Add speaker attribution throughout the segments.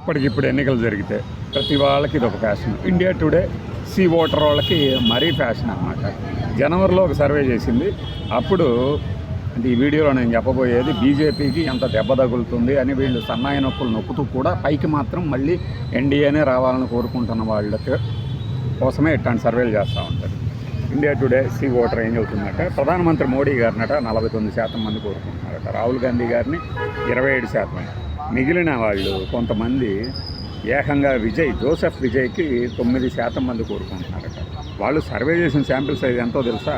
Speaker 1: ఇప్పటికిప్పుడు ఎన్నికలు జరిగితే ప్రతి వాళ్ళకి ఇది ఒక fashion. India Today C voter వాళ్ళకి మరీ ఫ్యాషన్ అన్నమాట. జనవరిలో ఒక సర్వే చేసింది. అప్పుడు అంటే ఈ వీడియోలో నేను చెప్పబోయేది బీజేపీకి ఎంత దెబ్బ తగులుతుంది అని వీళ్ళు సన్నాయి నొప్పులు నొక్కుతూ కూడా పైకి మాత్రం మళ్ళీ ఎన్డీఏనే రావాలని కోరుకుంటున్న వాళ్ళకి కోసమే ఇట్లాంటి సర్వేలు చేస్తూ ఉంటారు. ఇండియా టుడే సి ఓటర్ ఏం చెబుతుందంటే ప్రధానమంత్రి మోడీ గారినట 49% మంది కోరుకుంటున్నారట, రాహుల్ గాంధీ గారిని 27%, మిగిలిన వాళ్ళు కొంతమంది ఏకంగా జోసెఫ్ విజయ్కి 9% మంది కోరుకుంటున్నారట. వాళ్ళు సర్వే చేసిన శాంపిల్ సైజ్ ఎంతో తెలుసా?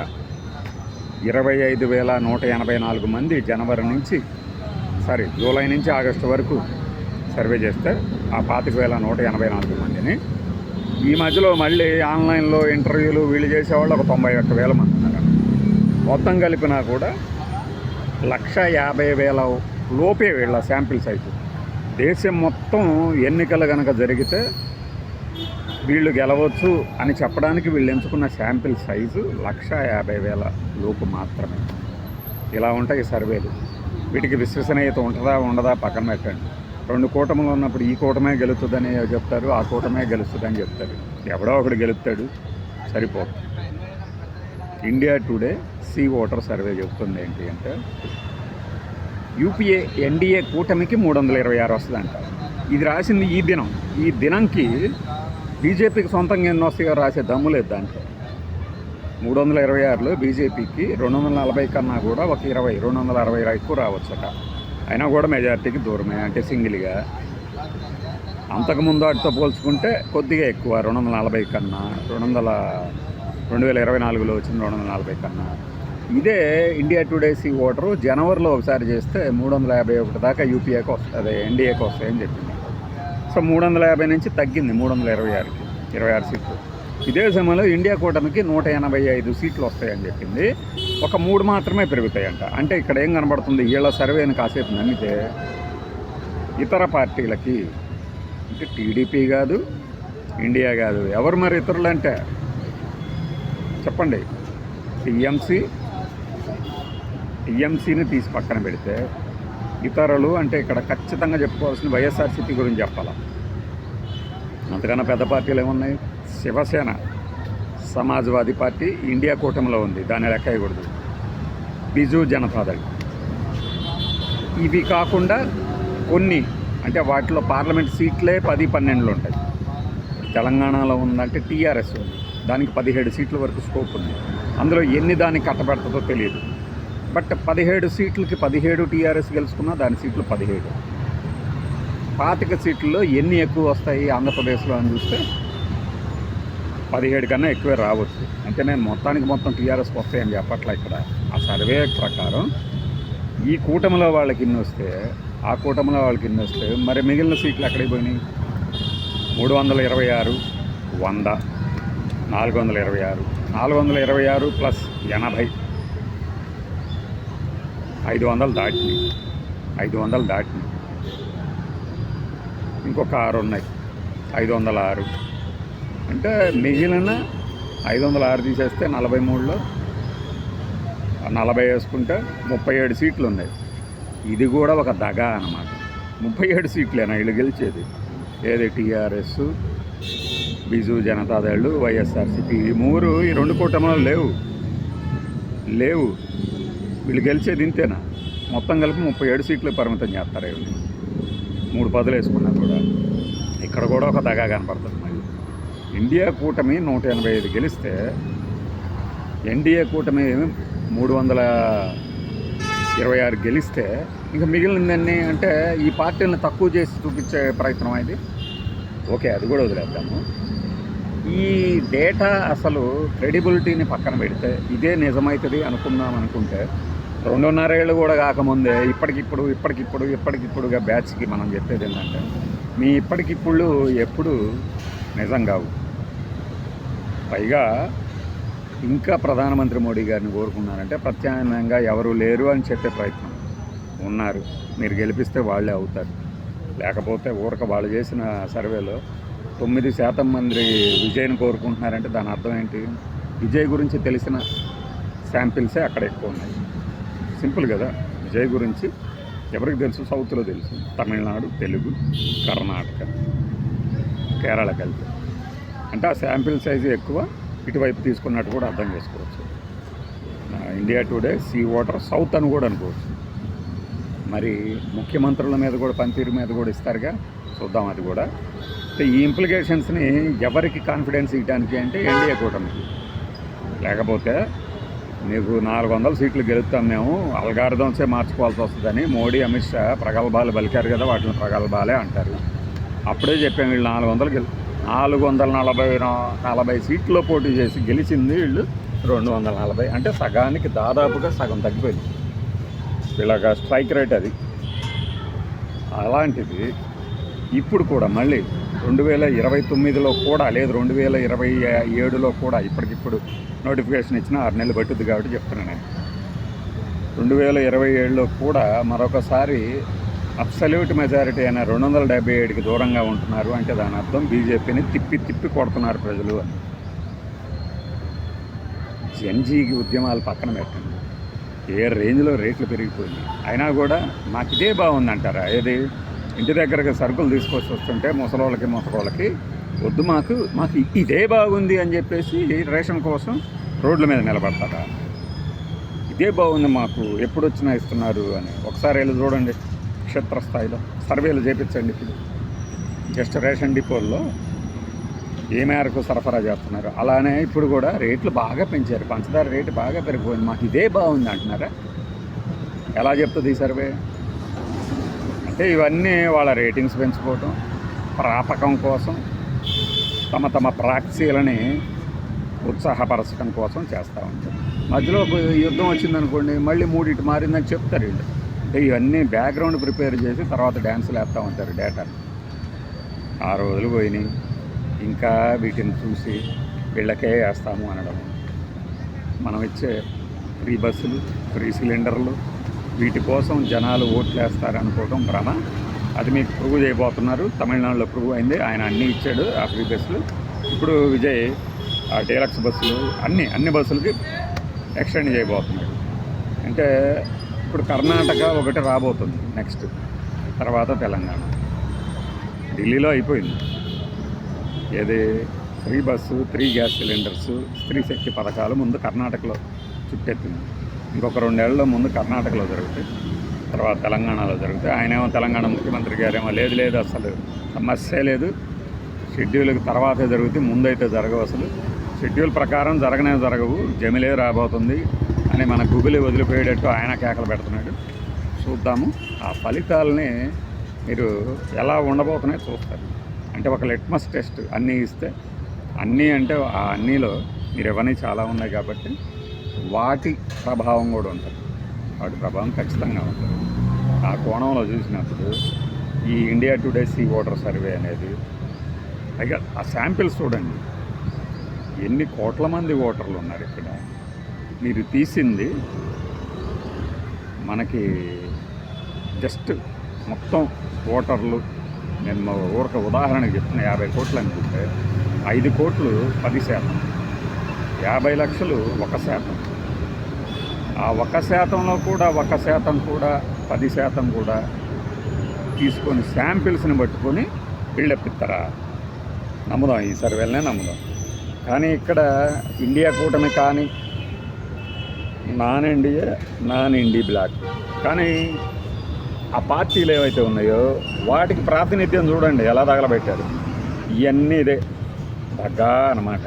Speaker 1: 25,184 మంది జూలై నుంచి ఆగస్టు వరకు సర్వే చేస్తే ఆ 25,184 మందిని ఈ మధ్యలో మళ్ళీ ఆన్లైన్లో ఇంటర్వ్యూలు వీళ్ళు చేసేవాళ్ళు ఒక 91,000 మంది ఉన్నారు. మొత్తం కలిపినా కూడా 150,000 లోపే వీళ్ళ శాంపిల్ సైజు. దేశం మొత్తం ఎన్నికలు కనుక జరిగితే వీళ్ళు గెలవచ్చు అని చెప్పడానికి వీళ్ళు ఎంచుకున్న శాంపిల్ సైజు 150,000 లోపు మాత్రమే. ఇలా ఉంటాయి సర్వేలు. వీటికి విశ్వసనీయత ఉంటుందా ఉండదా పక్కన పెట్టండి. 2 కూటములు ఉన్నప్పుడు ఈ కూటమే గెలుస్తుందని చెప్తారు, ఆ కూటమే గెలుస్తుందని చెప్తారు. ఎవడో ఒకడు గెలుస్తాడు, సరిపోతుంది. India Today C voter survey చెప్తుంది ఏంటి అంటే యూపీఏ ఎన్డీఏ కూటమికి 326 వస్తుందంట. ఇది రాసింది ఈ దినంకి బీజేపీకి సొంతంగా ఎన్ని వస్తాయో రాసే దమ్ము లేదు దాంట్లో. 326లో బీజేపీకి 240 కన్నా కూడా ఒక 260 ఎక్కువ రావచ్చట. అయినా కూడా మెజారిటీకి దూరమే, అంటే సింగిల్గా. అంతకుముందు వాటితో పోల్చుకుంటే కొద్దిగా ఎక్కువ, 240 కన్నా 2024లో వచ్చిన 240 కన్నా. ఇదే ఇండియా టుడే సి ఓటరు జనవరిలో ఒకసారి చేస్తే 351 దాకా యూపీఏకి వస్తుంది, ఎన్డీఏకి వస్తాయని చెప్పింది. సో 350 నుంచి తగ్గింది 326కి, 26 సీట్లు. ఇదే సమయంలో ఇండియా కూటమికి 185 సీట్లు వస్తాయని చెప్పింది. ఒక 3 మాత్రమే పెరుగుతాయంట. అంటే ఇక్కడ ఏం కనబడుతుంది, వీళ్ళ సర్వేని కాసేపు నమ్మితే ఇతర పార్టీలకి, అంటే టీడీపీ కాదు, ఇండియా కాదు, ఎవరు మరి ఇతరులు అంటే చెప్పండి. టీఎంసీని తీసి పక్కన పెడితే ఇతరులు అంటే ఇక్కడ ఖచ్చితంగా చెప్పుకోవాల్సిన వైఎస్ఆర్సీపీ గురించి చెప్పాలా. అంతకన్నా పెద్ద పార్టీలు ఏమున్నాయి? శివసేన, సమాజ్వాదీ పార్టీ ఇండియా కూటమిలో ఉంది, దాన్ని లెక్క వేయకూడదు. బిజు జనతాదళ్. ఇవి కాకుండా కొన్ని అంటే వాటిలో పార్లమెంట్ సీట్లే 10-12 ఉంటాయి. తెలంగాణలో ఉందంటే టీఆర్ఎస్ ఉంది, దానికి 17 సీట్ల వరకు స్కోప్ ఉంది. అందులో ఎన్ని దానికి కట్టబెడుతుందో తెలియదు. బట్ 17 సీట్లకి 17 టీఆర్ఎస్ గెలుచుకున్నా దాని సీట్లు 17. 25 సీట్లలో ఎన్ని ఎక్కువ వస్తాయి ఆంధ్రప్రదేశ్లో అని చూస్తే 17 కన్నా ఎక్కువే రావచ్చు. అంటే నేను మొత్తం టీఆర్ఎస్కి వస్తాయని చెప్పట్లా. ఇక్కడ ఆ సర్వే ప్రకారం ఈ కూటమిలో వాళ్ళకి ఇన్ని వస్తే, ఆ కూటమిలో వాళ్ళకి ఇన్ని వస్తే, మరి మిగిలిన సీట్లు ఎక్కడికి పోయినాయి? 326, 100, 426 ప్లస్ 80, 500 దాటినాయి. ఇంకొక 6 ఉన్నాయి, 506. అంటే మిగిలిన 506 తీసేస్తే 43లో 40 వేసుకుంటే 37 సీట్లు ఉన్నాయి. ఇది కూడా ఒక దగా అన్నమాట. 37 సీట్లేనా వీళ్ళు గెలిచేది? ఏది టీఆర్ఎస్, బిజు జనతాదళ్, వైఎస్ఆర్సీపీ, ఈ 2 కూటమిలో లేవు. వీళ్ళు గెలిచేది ఇంతేనా? మొత్తం కలిపి 37 సీట్లు పరిమితం చేస్తారు వీళ్ళు. 3 పదులు వేసుకున్నా కూడా ఇక్కడ కూడా ఒక దగా కనపడుతుంది. మరి ఇండియా కూటమి 185 గెలిస్తే, ఎన్డీఏ కూటమి 326 గెలిస్తే, ఇంకా మిగిలిందన్నీ అంటే ఈ పార్టీలను తక్కువ చేసి చూపించే ప్రయత్నం అది. ఓకే, అది కూడా వదిలేద్దాము. ఈ డేటా అసలు క్రెడిబిలిటీని పక్కన పెడితే ఇదే నిజమవుతుంది అనుకుంటే 2.5 ఏళ్ళు కూడా కాకముందే ఇప్పటికిప్పుడుగా బ్యాచ్కి మనం చెప్పేది ఏంటంటే మీ ఇప్పటికిప్పుడు ఎప్పుడు నిజం కావు. పైగా ఇంకా ప్రధానమంత్రి మోడీ గారిని కోరుకున్నారంటే ప్రత్యామ్నాయంగా ఎవరు లేరు అని చెప్పే ప్రయత్నం ఉన్నారు. మీరు గెలిపిస్తే వాళ్ళే అవుతారు. లేకపోతే వాళ్ళు చేసిన సర్వేలో 9% మంది విజయ్ని కోరుకుంటున్నారంటే దాని అర్థం ఏంటి? విజయ్ గురించి తెలిసిన శాంపిల్సే అక్కడ ఎక్కువ ఉన్నాయి. సింపుల్ కదా. విజయ్ గురించి ఎవరికి తెలుసు? సౌత్లో తెలుసు, తమిళనాడు, తెలుగు, కర్ణాటక, కేరళ కలిపి. అంటే ఆ శాంపిల్ సైజు ఎక్కువ, ఇటువైపు తీసుకున్నట్టు కూడా అర్థం చేసుకోవచ్చు. India Today C voter south అని కూడా అనుకోవచ్చు. మరి ముఖ్యమంత్రుల మీద కూడా, పనితీరు మీద కూడా ఇస్తారుగా, చూద్దాం అది కూడా. ఈ ఇంప్లికేషన్స్ని ఎవరికి కాన్ఫిడెన్స్ ఇవ్వడానికి అంటే ఎన్డీఏ కూటమికి. లేకపోతే నీకు 400 సీట్లు గెలుస్తాం మేము, అల్గారిథమ్సే మార్చుకోవాల్సి వస్తుందని మోడీ, అమిత్ షా ప్రగల్భాలు పలికారు కదా, వాటిని ప్రగల్భాలే అంటారు. అప్పుడే చెప్పాము, వీళ్ళు 440 సీట్లో పోటీ చేసి గెలిచింది వీళ్ళు 240. అంటే సగానికి దాదాపుగా సగం తగ్గిపోయింది వీళ్ళ స్ట్రైక్ రేట్ అది. అలాంటిది ఇప్పుడు కూడా మళ్ళీ 2029లో కూడా లేదు, 2027లో కూడా ఇప్పటికిప్పుడు నోటిఫికేషన్ ఇచ్చిన 6 నెలలు పట్టుద్ది కాబట్టి చెప్తున్నాను నేను. 2027లో కూడా మరొకసారి అబ్సల్యూట్ మెజారిటీ అయిన 277కి దూరంగా ఉంటున్నారు. అంటే దాని అర్థం బీజేపీని తిప్పి కొడుతున్నారు ప్రజలు అని. జన్జీకి ఉద్యమాలు పక్కన పెట్టండి, ఏ రేంజ్లో రేట్లు పెరిగిపోయింది. అయినా కూడా మాకు ఇదే బాగుందంటారా? ఏది? ఇంటి దగ్గరకు సరుకులు తీసుకొచ్చి వస్తుంటే ముసలోళ్ళకి వద్దు, మాకు ఇదే బాగుంది అని చెప్పేసి రేషన్ కోసం రోడ్ల మీద నిలబడతారా? ఇదే బాగుంది మాకు, ఎప్పుడు వచ్చినా ఇస్తున్నారు అని. ఒకసారి వెళ్ళి చూడండి, క్షేత్రస్థాయిలో సర్వేలు చేయించండి. ఇప్పుడు జస్ట్ రేషన్ డిపోల్లో ఏ మేరకు సరఫరా చేస్తున్నారు. అలానే ఇప్పుడు కూడా రేట్లు బాగా పెంచారు, పంచదార రేటు బాగా పెరిగిపోయింది, మాకు ఇదే బాగుంది అంటున్నారా? ఎలా చెప్తుంది ఈ సర్వే? అంటే ఇవన్నీ వాళ్ళ రేటింగ్స్ పెంచుకోవటం, ప్రాపకం కోసం, తమ ప్రాక్సీలని ఉత్సాహపరచడం కోసం చేస్తూ ఉంటారు. మధ్యలో ఒక యుద్ధం వచ్చిందనుకోండి, మళ్ళీ మూడింటి మారిందని చెప్తారు వీళ్ళు. అంటే ఇవన్నీ బ్యాక్గ్రౌండ్ ప్రిపేర్ చేసి తర్వాత డ్యాన్సులు వేస్తూ ఉంటారు డేటాని. 6 రోజులు పోయినాయి, ఇంకా వీటిని చూసి వీళ్ళకే వేస్తాము అనడం. మనం ఇచ్చే ఫ్రీ బస్సులు, ఫ్రీ సిలిండర్లు, వీటి కోసం జనాలు ఓట్లు వేస్తారనుకోవడం భ్రమ. అది మీకు ప్రూవ్ చేయబోతున్నారు. తమిళనాడులో ప్రూవ్ అయింది, ఆయన అన్నీ ఇచ్చాడు ఆ ఫ్రీ బస్సులు. ఇప్పుడు విజయ్ ఆ డీలక్స్ బస్సులు అన్ని బస్సులకి ఎక్స్టెండ్ చేయబోతున్నాడు. అంటే ఇప్పుడు కర్ణాటక ఒకటి రాబోతుంది నెక్స్ట్, తర్వాత తెలంగాణ. ఢిల్లీలో అయిపోయింది ఏది? ఫ్రీ బస్సు, 3 గ్యాస్ సిలిండర్స్, స్త్రీ శక్తి పథకాలు ముందు కర్ణాటకలో చుట్టెత్తింది. ఇంకొక 2 ఏళ్ల ముందు కర్ణాటకలో జరుగుతాయి, తర్వాత తెలంగాణలో జరుగుతాయి. ఆయనేమో తెలంగాణ ముఖ్యమంత్రి గారేమో లేదు అసలు సమస్య లేదు, షెడ్యూల్కి తర్వాతే జరుగుతాయి, ముందైతే జరగవు, అసలు షెడ్యూల్ ప్రకారం జరగవు, జమిలే రాబోతుంది అని మన గుబిలి వదిలిపోయేటట్టు ఆయన కేకలు పెడుతున్నాడు. చూద్దాము ఆ ఫలితాలని మీరు ఎలా ఉండబోతున్నాయో చూస్తారు. అంటే ఒక లిట్మస్ టెస్ట్ అన్నీ ఇస్తే, అన్నీ అంటే ఆ అన్నీలో మీరు ఇవన్నీ చాలా ఉన్నాయి కాబట్టి వాటి ప్రభావం కూడా ఉంటుంది. వాటి ప్రభావం ఖచ్చితంగా ఉంటుంది. ఆ కోణంలో చూసినప్పుడు ఈ India Today C voter survey అనేది, పైగా ఆ శాంపిల్స్ చూడండి, ఎన్ని కోట్ల మంది ఓటర్లు ఉన్నారు ఇక్కడ. మీరు తీసింది మనకి జస్ట్ మొత్తం ఓటర్లు, నేను ఊరక ఉదాహరణకు చెప్తున్నా, 50 కోట్లు అనుకుంటే 5 కోట్లు 10%, 50 లక్షలు 1%. ఆ 1%లో కూడా 1% కూడా 10% కూడా తీసుకొని శాంపిల్స్ని పట్టుకొని బిల్డప్పిస్తారా? నమ్ముదాం, ఈ సర్వేలనే నమ్ముదాం. కానీ ఇక్కడ ఇండియా కూటమి కానీ, నాన్ ఇండి బ్లాక్ కానీ ఆ పార్టీలు ఏవైతే ఉన్నాయో వాటికి ప్రాతినిధ్యం చూడండి ఎలా తగలబెట్టారు. ఇవన్నీ ఇదే దగ్గా అన్నమాట.